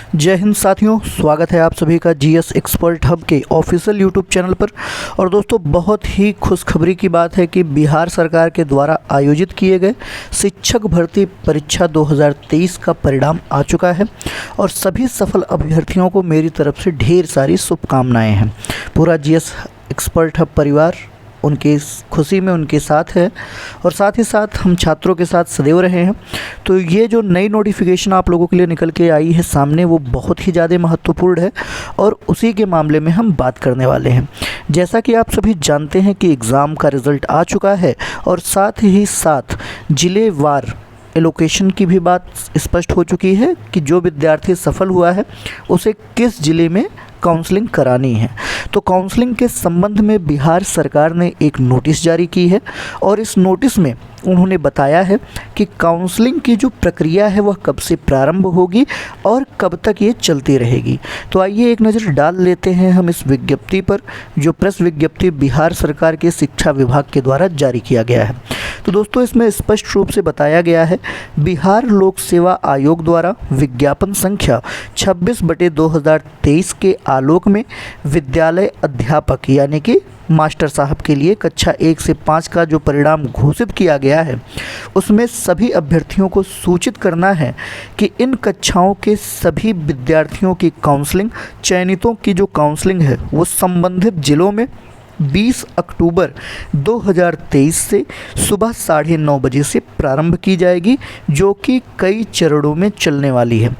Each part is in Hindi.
जय हिंद साथियों, स्वागत है आप सभी का जीएस एक्सपर्ट हब के ऑफिशियल यूट्यूब चैनल पर। और दोस्तों, बहुत ही खुशखबरी की बात है कि बिहार सरकार के द्वारा आयोजित किए गए शिक्षक भर्ती परीक्षा 2023 का परिणाम आ चुका है और सभी सफल अभ्यर्थियों को मेरी तरफ से ढेर सारी शुभकामनाएं हैं। पूरा जीएस एक्सपर्ट हब परिवार उनकी इस खुशी में उनके साथ है और साथ ही साथ हम छात्रों के साथ सदैव रहे हैं। तो ये जो नई नोटिफिकेशन आप लोगों के लिए निकल के आई है सामने, वो बहुत ही ज़्यादा महत्वपूर्ण है और उसी के मामले में हम बात करने वाले हैं। जैसा कि आप सभी जानते हैं कि एग्ज़ाम का रिज़ल्ट आ चुका है और साथ ही साथ जिलेवार एलोकेशन की भी बात स्पष्ट हो चुकी है कि जो विद्यार्थी सफल हुआ है उसे किस ज़िले में काउंसलिंग करानी है। तो काउंसलिंग के संबंध में बिहार सरकार ने एक नोटिस जारी की है और इस नोटिस में उन्होंने बताया है कि काउंसलिंग की जो प्रक्रिया है वह कब से प्रारंभ होगी और कब तक ये चलती रहेगी। तो आइए एक नज़र डाल लेते हैं हम इस विज्ञप्ति पर, जो प्रेस विज्ञप्ति बिहार सरकार के शिक्षा विभाग के द्वारा जारी किया गया है। तो दोस्तों, इसमें स्पष्ट रूप से बताया गया है, बिहार लोक सेवा आयोग द्वारा विज्ञापन संख्या 26/2023 के आलोक में विद्यालय अध्यापक यानी कि मास्टर साहब के लिए कक्षा 1 से 5 का जो परिणाम घोषित किया गया है उसमें सभी अभ्यर्थियों को सूचित करना है कि इन कक्षाओं के सभी विद्यार्थियों की काउंसलिंग, चयनितों की जो काउंसलिंग है वो संबंधित जिलों में 20 अक्टूबर 2023 से सुबह 9:30 बजे से प्रारंभ की जाएगी, जो कि कई चरणों में चलने वाली है।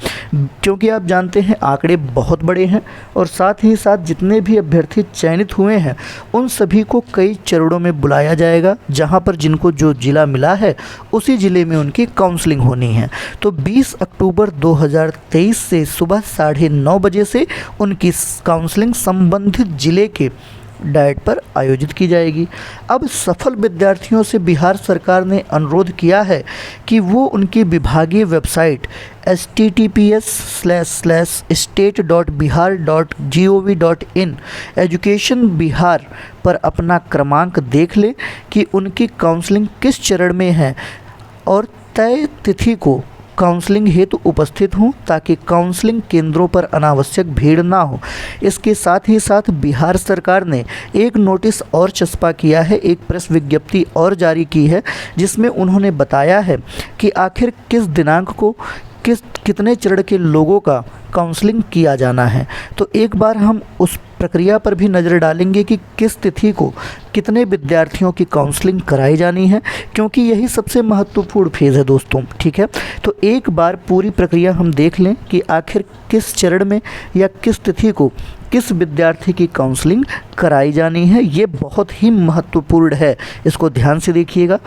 क्योंकि आप जानते हैं आंकड़े बहुत बड़े हैं और साथ ही साथ जितने भी अभ्यर्थी चयनित हुए हैं उन सभी को कई चरणों में बुलाया जाएगा, जहां पर जिनको जो ज़िला मिला है उसी ज़िले में उनकी काउंसलिंग होनी है। तो 20 अक्टूबर 2023 से सुबह 9:30 बजे से उनकी काउंसलिंग संबंधित ज़िले के डाइट पर आयोजित की जाएगी। अब सफल विद्यार्थियों से बिहार सरकार ने अनुरोध किया है कि वो उनकी विभागीय वेबसाइट https://state.bihar.gov.in एजुकेशन बिहार पर अपना क्रमांक देख लें कि उनकी काउंसलिंग किस चरण में है और तय तिथि को काउंसलिंग हेतु उपस्थित हों, ताकि काउंसलिंग केंद्रों पर अनावश्यक भीड़ ना हो। इसके साथ ही साथ बिहार सरकार ने एक नोटिस और चस्पा किया है, एक प्रेस विज्ञप्ति और जारी की है, जिसमें उन्होंने बताया है कि आखिर किस दिनांक को कितने चरण के लोगों का काउंसलिंग किया जाना है। तो एक बार हम उस प्रक्रिया पर भी नज़र डालेंगे कि किस तिथि को कितने विद्यार्थियों की काउंसलिंग कराई जानी है, क्योंकि यही सबसे महत्वपूर्ण फेज़ है दोस्तों। ठीक है, तो एक बार पूरी प्रक्रिया हम देख लें कि आखिर किस चरण में या किस तिथि को किस विद्यार्थी की काउंसलिंग कराई जानी है। ये बहुत ही महत्वपूर्ण है, इसको ध्यान से देखिएगा।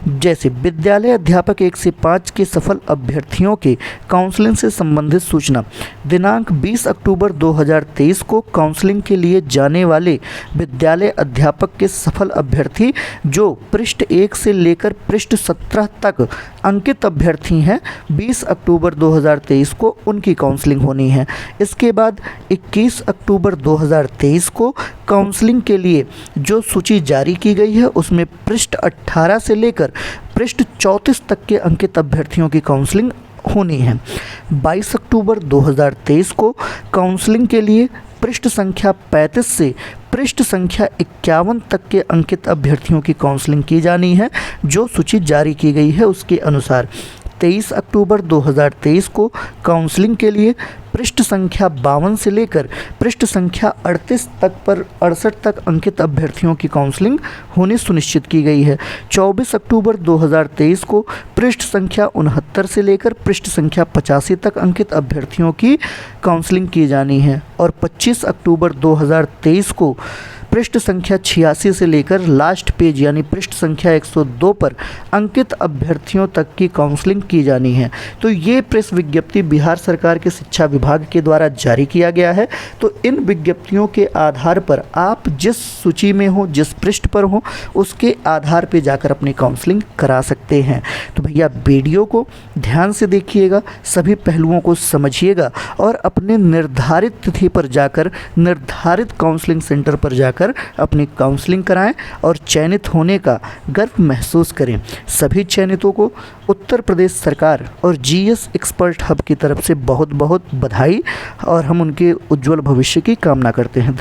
जैसे विद्यालय अध्यापक 1 से 5 के सफल अभ्यर्थियों के काउंसलिंग से संबंधित सूचना दिनांक 20 अक्टूबर 2023 को काउंसलिंग के लिए जाने वाले विद्यालय अध्यापक के सफल अभ्यर्थी जो पृष्ठ 1 से लेकर पृष्ठ 17 तक अंकित अभ्यर्थी हैं, 20 अक्टूबर 2023 को उनकी काउंसलिंग होनी है। इसके बाद 21 अक्टूबर 2023 को काउंसलिंग के लिए जो सूची जारी की गई है उसमें पृष्ठ 18 से लेकर पृष्ठ 34 तक के अंकित अभ्यर्थियों की काउंसलिंग होनी है। 22 अक्टूबर 2023 को काउंसलिंग के लिए पृष्ठ संख्या 35 से पृष्ठ संख्या 51 तक के अंकित अभ्यर्थियों की काउंसलिंग की जानी है, जो सूची जारी की गई है उसके अनुसार। 23 अक्टूबर 2023 को काउंसलिंग के लिए पृष्ठ संख्या 52 से लेकर पृष्ठ संख्या 68 तक अंकित अभ्यर्थियों की काउंसलिंग होनी सुनिश्चित की गई है। 24 अक्टूबर 2023 को पृष्ठ संख्या 69 से लेकर पृष्ठ संख्या 85 तक अंकित अभ्यर्थियों की काउंसलिंग की जानी है और 25 अक्टूबर 2023 को पृष्ठ संख्या 86 से लेकर लास्ट पेज यानी पृष्ठ संख्या 102 पर अंकित अभ्यर्थियों तक की काउंसलिंग की जानी है। तो ये प्रेस विज्ञप्ति बिहार सरकार के शिक्षा विभाग के द्वारा जारी किया गया है। तो इन विज्ञप्तियों के आधार पर आप जिस सूची में हो, जिस पृष्ठ पर हो, उसके आधार पर जाकर अपनी काउंसलिंग करा सकते हैं। तो भैया वीडियो को ध्यान से देखिएगा, सभी पहलुओं को समझिएगा और अपने निर्धारित तिथि पर जाकर निर्धारित काउंसलिंग सेंटर पर जाकर जाकर अपनी काउंसलिंग कराएं और चयनित होने का गर्व महसूस करें। सभी चयनितों को उत्तर प्रदेश सरकार और जीएस एक्सपर्ट हब की तरफ से बहुत बहुत बधाई और हम उनके उज्जवल भविष्य की कामना करते हैं।